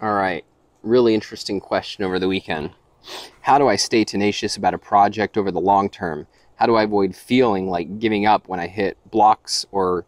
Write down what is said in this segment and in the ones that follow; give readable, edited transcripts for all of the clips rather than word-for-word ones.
All right. Really interesting question over the weekend. How do I stay tenacious about a project over the long term? How do I avoid feeling like giving up when I hit blocks or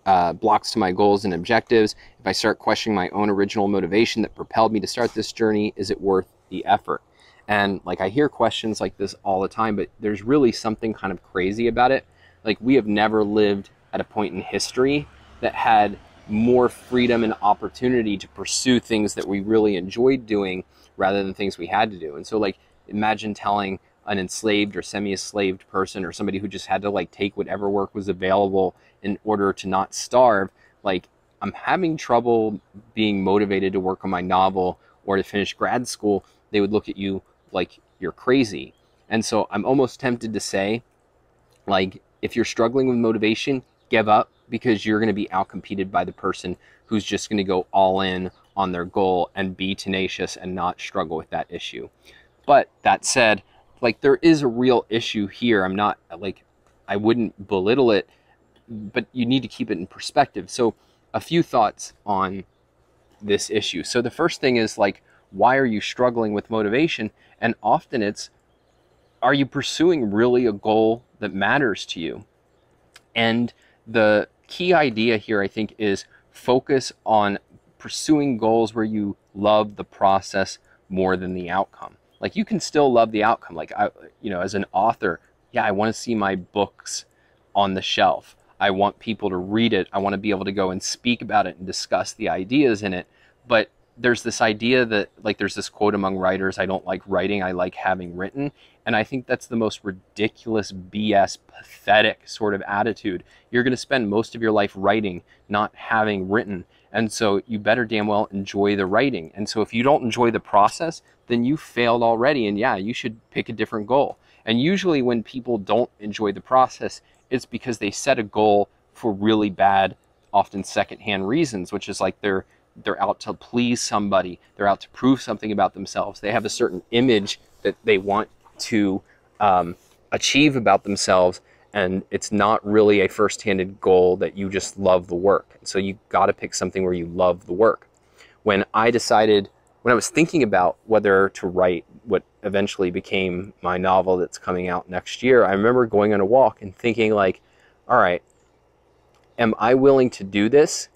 blocks to my goals and objectives? If I start questioning my own original motivation that propelled me to start this journey, is it worth the effort? And like I hear questions like this all the time, but there's really something kind of crazy about it. Like we have never lived at a point in history that had more freedom and opportunity to pursue things that we really enjoyed doing rather than things we had to do. And so like imagine telling an enslaved or semi-enslaved person or somebody who just had to like take whatever work was available in order to not starve, like I'm having trouble being motivated to work on my novel or to finish grad school. They would look at you like you're crazy. And so I'm almost tempted to say, like, if you're struggling with motivation, give up, because you're going to be outcompeted by the person who's just going to go all in on their goal and be tenacious and not struggle with that issue. But that said, like there is a real issue here. I'm not like, I wouldn't belittle it, but you need to keep it in perspective. So a few thoughts on this issue. So the first thing is like, why are you struggling with motivation? And often it's, are you pursuing really a goal that matters to you? And the key idea here, I think, is focus on pursuing goals where you love the process more than the outcome. Like you can still love the outcome. Like as an author, yeah, I want to see my books on the shelf. I want people to read it. I want to be able to go and speak about it and discuss the ideas in it. But there's this idea that, like, there's this quote among writers, I don't like writing, I like having written. And I think that's the most ridiculous, BS, pathetic sort of attitude. You're going to spend most of your life writing, not having written. And so you better damn well enjoy the writing. And so if you don't enjoy the process, then you failed already. And yeah, you should pick a different goal. And usually when people don't enjoy the process, it's because they set a goal for really bad, often secondhand reasons, which is like they're out to please somebody. They're out to prove something about themselves. They have a certain image that they want to achieve about themselves, and it's not really a first-handed goal that you just love the work. So you got to pick something where you love the work. When I was thinking about whether to write what eventually became my novel that's coming out next year, I remember going on a walk and thinking like, all right, am I willing to do this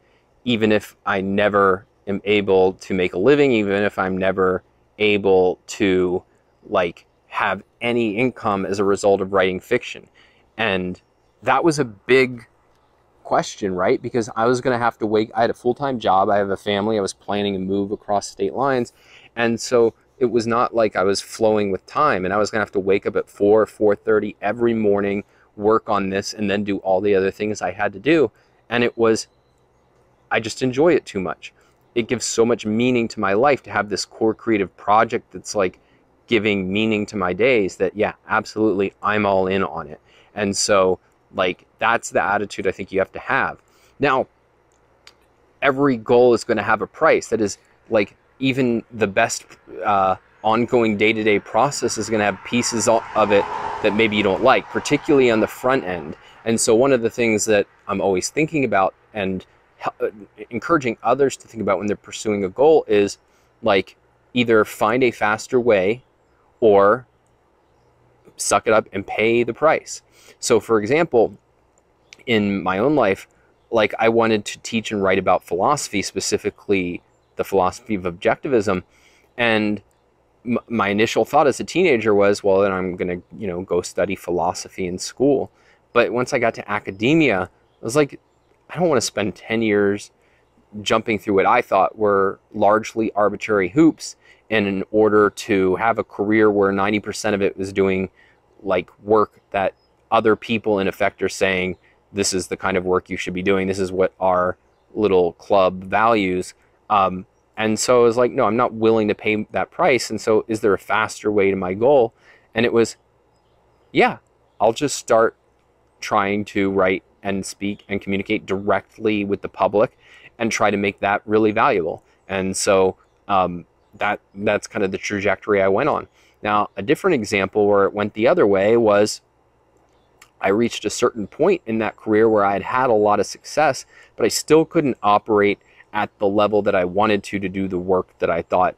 even if I never am able to make a living, even if I'm never able to like have any income as a result of writing fiction? And that was a big question, right? Because I was going to have to I had a full-time job, I have a family, I was planning to move across state lines. And so it was not like I was flowing with time, and I was going to have to wake up at 4:30 every morning, work on this, and then do all the other things I had to do. And I just enjoy it too much. It gives so much meaning to my life to have this core creative project that's like giving meaning to my days that, yeah, absolutely, I'm all in on it. And so like, that's the attitude I think you have to have. Now, every goal is going to have a price. That is, like, even the best ongoing day-to-day process is going to have pieces of it that maybe you don't like, particularly on the front end. And so one of the things that I'm always thinking about and encouraging others to think about when they're pursuing a goal is like, either find a faster way or suck it up and pay the price. So for example, in my own life, like I wanted to teach and write about philosophy, specifically the philosophy of objectivism. And my initial thought as a teenager was, well, then I'm going to, go study philosophy in school. But once I got to academia, I was like, I don't want to spend 10 years jumping through what I thought were largely arbitrary hoops in order to have a career where 90% of it was doing like work that other people in effect are saying, this is the kind of work you should be doing. This is what our little club values. And so I was like, no, I'm not willing to pay that price. And so is there a faster way to my goal? And it was, yeah, I'll just start trying to write and speak and communicate directly with the public and try to make that really valuable. And so that's kind of the trajectory I went on. Now, a different example where it went the other way was I reached a certain point in that career where I had had a lot of success, but I still couldn't operate at the level that I wanted to do the work that I thought,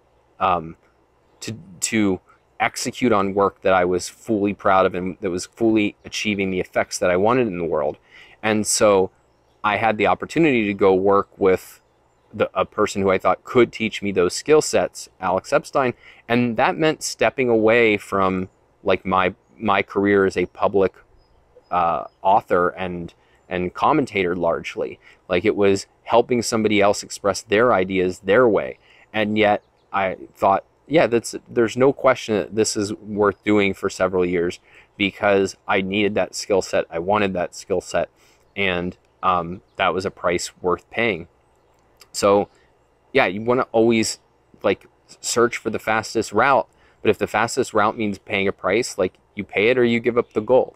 to execute on work that I was fully proud of and that was fully achieving the effects that I wanted in the world. And so I had the opportunity to go work with a person who I thought could teach me those skill sets, Alex Epstein. And that meant stepping away from like my career as a public author and commentator largely. Like, it was helping somebody else express their ideas their way. And yet I thought, yeah, there's no question that this is worth doing for several years, because I needed that skill set. I wanted that skill set. And that was a price worth paying. So yeah, you want to always like search for the fastest route. But if the fastest route means paying a price, like, you pay it or you give up the goal.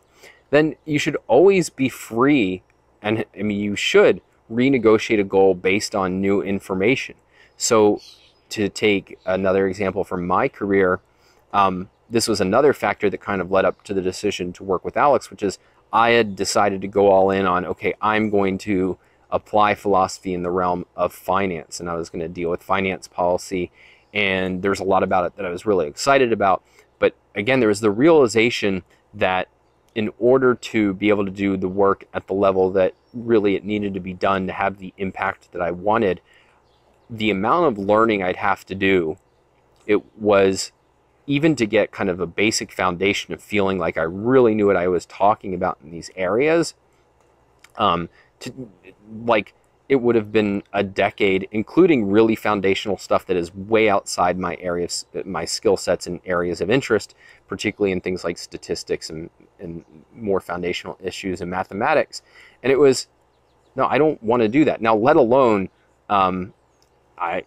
Then you should always be free, and I mean, you should renegotiate a goal based on new information. So to take another example from my career, this was another factor that kind of led up to the decision to work with Alex, which is I had decided to go all in on, okay, I'm going to apply philosophy in the realm of finance, and I was going to deal with finance policy. And there's a lot about it that I was really excited about. But again, there was the realization that in order to be able to do the work at the level that really it needed to be done to have the impact that I wanted, the amount of learning I'd have to do, it was, even to get kind of a basic foundation of feeling like I really knew what I was talking about in these areas, it would have been a decade, including really foundational stuff that is way outside my areas, my skill sets and areas of interest, particularly in things like statistics and more foundational issues in mathematics. And it was, no, I don't want to do that. Now, let alone, I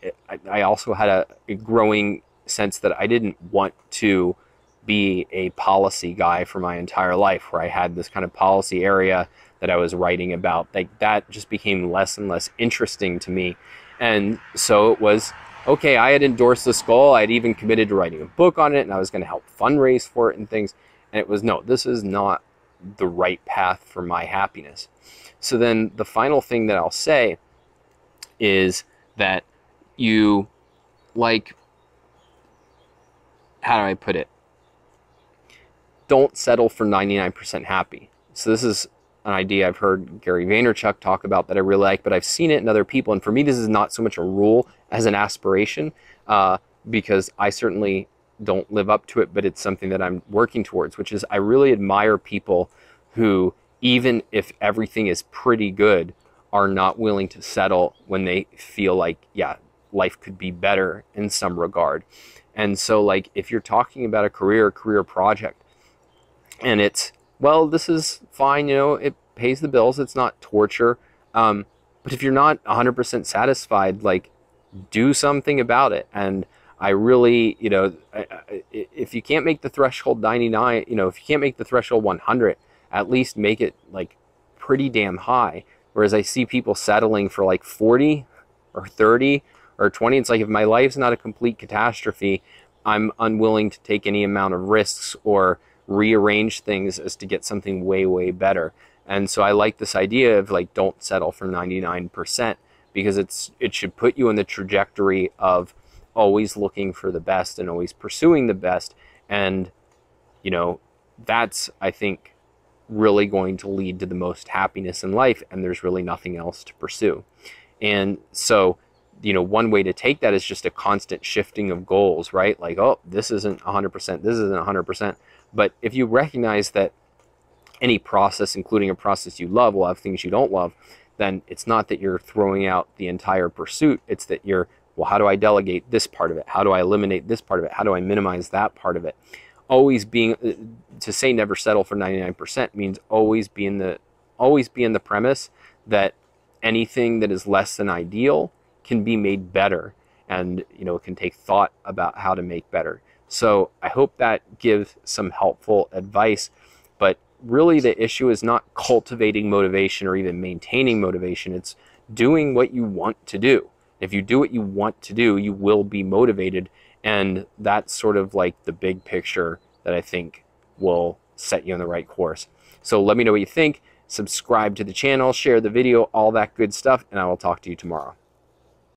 also had a growing sense that I didn't want to be a policy guy for my entire life, where I had this kind of policy area that I was writing about. Like, that just became less and less interesting to me. And so it was, okay, I had endorsed this goal. I'd even committed to writing a book on it, and I was going to help fundraise for it and things. And it was, no, this is not the right path for my happiness. So then the final thing that I'll say is that you, like, how do I put it? Don't settle for 99% happy. So this is an idea I've heard Gary Vaynerchuk talk about that I really like, but I've seen it in other people. And for me, this is not so much a rule as an aspiration, because I certainly don't live up to it, but it's something that I'm working towards, which is I really admire people who, even if everything is pretty good, are not willing to settle when they feel like, yeah, life could be better in some regard. And so, like, if you're talking about a career project, and it's, well, this is fine, you know, it pays the bills, it's not torture. But if you're not 100% satisfied, like, do something about it. And I really, you know, if you can't make the threshold 99, you know, if you can't make the threshold 100, at least make it like pretty damn high. Whereas I see people settling for like 40 or 30 or 20. It's like, if my life's not a complete catastrophe, I'm unwilling to take any amount of risks or rearrange things as to get something way, way better. And so I like this idea of, like, don't settle for 99%, because it should put you in the trajectory of always looking for the best and always pursuing the best. And, you know, that's, I think, really going to lead to the most happiness in life, and there's really nothing else to pursue. And so, you know, one way to take that is just a constant shifting of goals, right? Like, oh, this isn't 100%, this isn't 100%. But if you recognize that any process, including a process you love, will have things you don't love, then it's not that you're throwing out the entire pursuit. It's that you're, well, how do I delegate this part of it? How do I eliminate this part of it? How do I minimize that part of it? Always being, to say never settle for 99% means always be in the premise that anything that is less than ideal can be made better, and, you know, it can take thought about how to make better. So I hope that gives some helpful advice. But really, the issue is not cultivating motivation or even maintaining motivation. It's doing what you want to do. If you do what you want to do, you will be motivated. And that's sort of like the big picture that I think will set you on the right course. So let me know what you think. Subscribe to the channel, share the video, all that good stuff, and I will talk to you tomorrow.